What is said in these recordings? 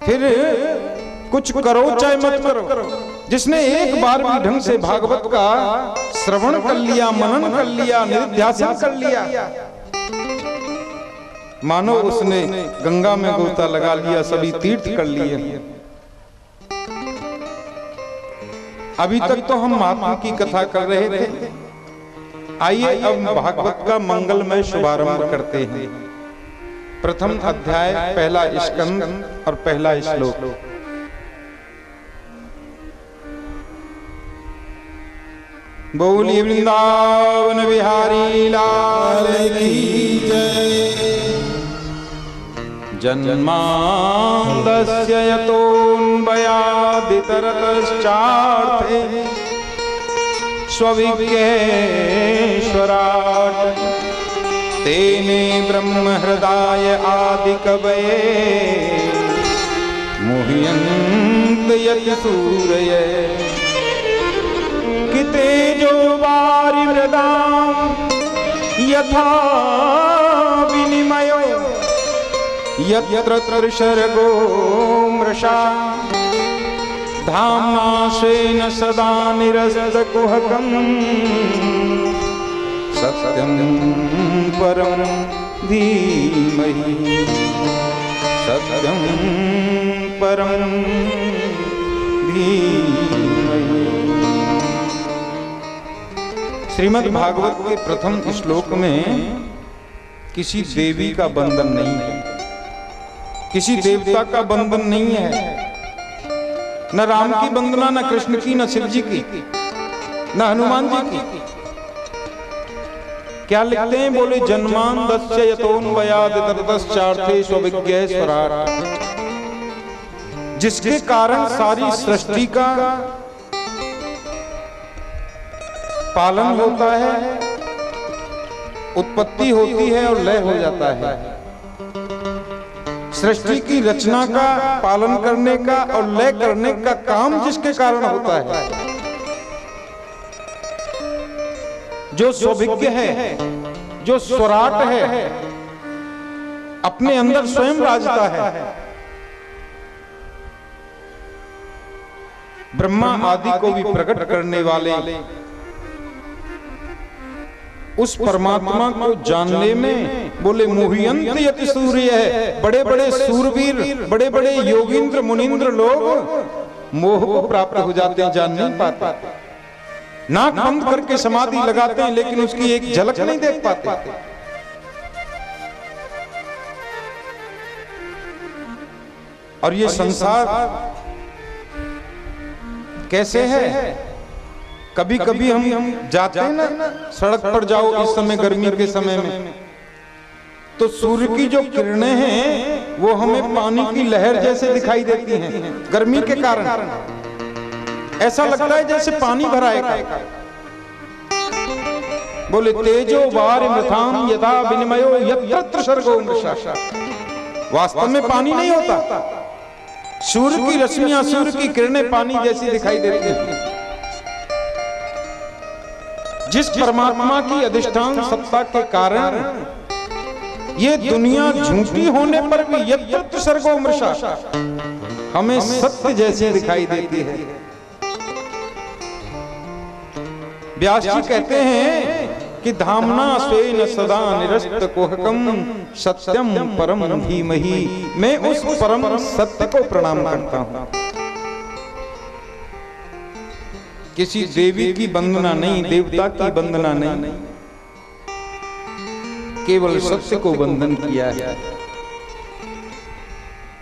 फिर कुछ करो चाहे मत करो, जिसने एक बार भी ढंग से भागवत का श्रवण कर लिया, मनन कर लिया, निध्यासन कर लिया, मानो उसने गंगा में गोता लगा लिया, सभी तीर्थ कर लिए। अभी तक तो हम महात्मा की कथा कर रहे थे, आइए अब भागवत का मंगलमय शुभारंभ करते हैं। प्रथम अध्याय, पहला स्कंद और पहला श्लोक। बोलिए वृंदावन बिहारी लाल की जय। जन्मांधस्य यतोऽन्वयादितरतश्चार्थे स्वविज्ञेश्वराट् तेने ब्रह्म हृदय आदि कवये मुह्यन्ति यति सूरये कि तेजो वारिमृदां यथा विनिमयो यत्र त्रिसर्गो मृषा धाम्ना स्वेन सदा निरस्तकुहकं सत्यं परं धीमहि सत्यं परं धीमहि। श्रीमद् भागवत के प्रथम श्लोक में किसी देवी का बंधन नहीं है, किसी देवता का बंधन नहीं है, न राम की वंदना, न कृष्ण की, न शिव जी की, न हनुमान जी की। क्या लिखते हैं? बोले जन्मांधस्य यतोऽन्वयादितरतश्चार्थे स्वविज्ञेश्वराट्, जिसके कारण सारी सृष्टि का पालन होता है, उत्पत्ति होती है और लय हो जाता है। सृष्टि की रचना का, पालन करने का और लय करने का काम जिसके कारण होता है, जो स्वविज्ञ है, जो स्वराट है, अपने अंदर स्वयं राजता है, ब्रह्मा आदि को भी प्रकट करने वाले उस परमात्मा को जानने में बोले मुह्यन्ति यति सूर्य है। बड़े बड़े सूरवीर, बड़े बड़े योगींद्र मुनींद्र लोग मोह को प्राप्त हो जाते हैं, जान नहीं पाते, नाक बंद करके समाधि लगाते हैं, लेकिन उसकी एक झलक नहीं देख पाते। और ये संसार कैसे है? कभी कभी हम जाते हैं ना सड़क पर, जाओ इस समय गर्मी के समय में, तो सूर्य की जो किरणें हैं वो हमें पानी की लहर जैसे दिखाई देती हैं गर्मी के कारण। ऐसा लगता है जैसे पानी भरा है। बोले तेजो वारिमृतां यथा विनिमयो यत्र त्रिसर्गो मृषा, वास्तव में पानी नहीं होता, सूर्य की रश्मियां, सूर्य की किरणें पानी जैसी दिखाई देती हैं। जिस परमात्मा की अधिष्ठान सत्ता के कारण ये दुनिया झूठी होने पर भी यत्र त्रिसर्गो मृषा हमें सत्य जैसी दिखाई देती है। व्यास जी कहते हैं कि धाम्ना स्वेन सदा निरस्तकुहकं सत्यम परम धीमहि, मैं उस परम सत्य को प्रणाम करता हूं। किसी देवी की वंदना नहीं, देवता की वंदना नहीं, केवल सत्य को वंदन किया है,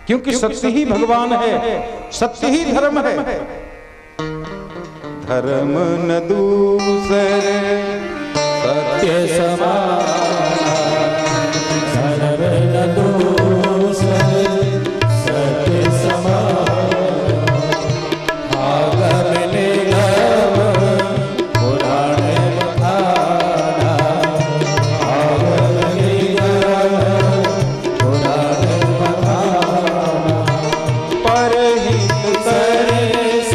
क्योंकि सत्य ही भगवान है, सत्य ही धर्म है। धर्म न दूसरे सत्य समान, धर्म न दूसरे सत्य समान, परहित सरस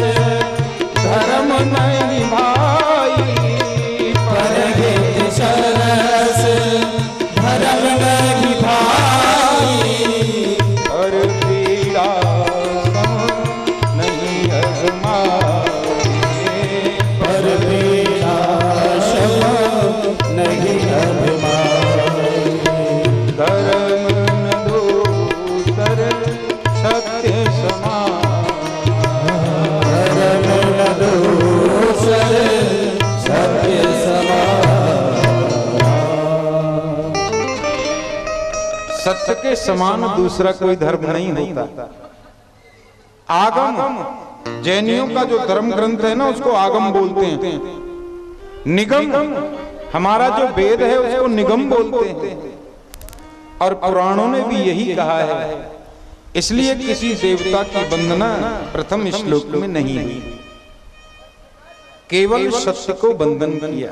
समान दूसरा कोई धर्म नहीं होता। आगम, जैनियों का जो धर्म ग्रंथ है ना उसको आगम बोलते हैं। निगम, हमारा जो वेद है उसको निगम बोलते हैं। और पुराणों ने भी यही कहा है। इसलिए किसी देवता की वंदना प्रथम श्लोक में नहीं हुई, केवल सत्य को वंदन किया।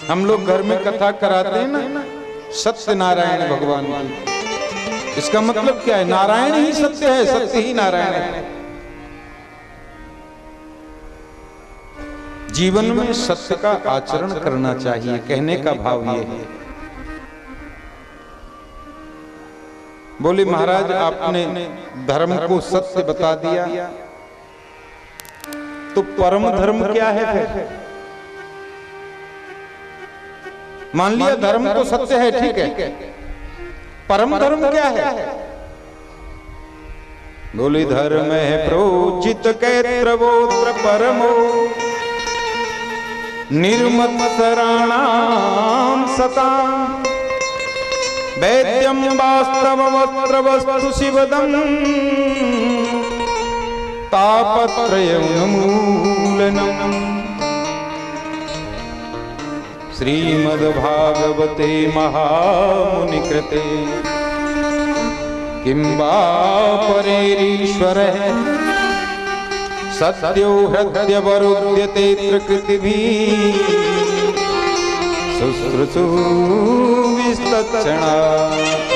हम लोग घर में कथा कराते हैं ना, सत्य नारायण भगवान की। इसका मतलब क्या है? नारायण ही सत्य है, सत्य ही नारायण है। जीवन में सत्य का आचरण करना चाहिए, कहने का भाव ये है। बोले महाराज आपने धर्म को सत्य बता दिया, तो परम धर्म क्या है फिर? मान लिया धर्म तो सत्य है, ठीक है, परम धर्म क्या है? बोले धर्म है प्रोचित कैत्रवोत्र परमो निर्मत्सराणाम सताम वैद्यम वास्तवमत्र वस्तु शिवदम तापत्रयोन्मूलनम्। श्रीमद्भागवते महामुनिकृते किं वा परेरीश्वरः सद्यो हृद्यवरुध्यते प्रकृतिभिः शुश्रूषु विस्तत्क्षणात्।